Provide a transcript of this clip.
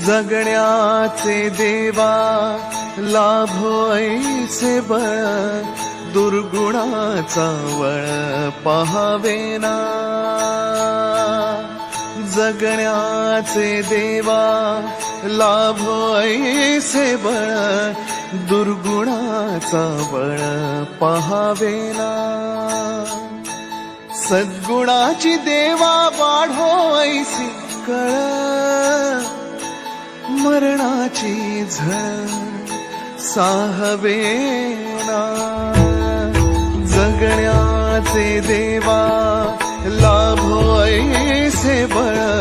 जगण्याचे देवा लाभो ऐसे बळ, दुर्गुणाचा वळ पहावेना. जगण्याचे देवा लाभो ऐसे बळ, दुर्गुणाचा बळ पहावेना. सद्गुणाची देवा वाढो ऐसी कळ, मरणाची झळ साहवेना. जगण्याचे देवा लाभो ऐसे बळ,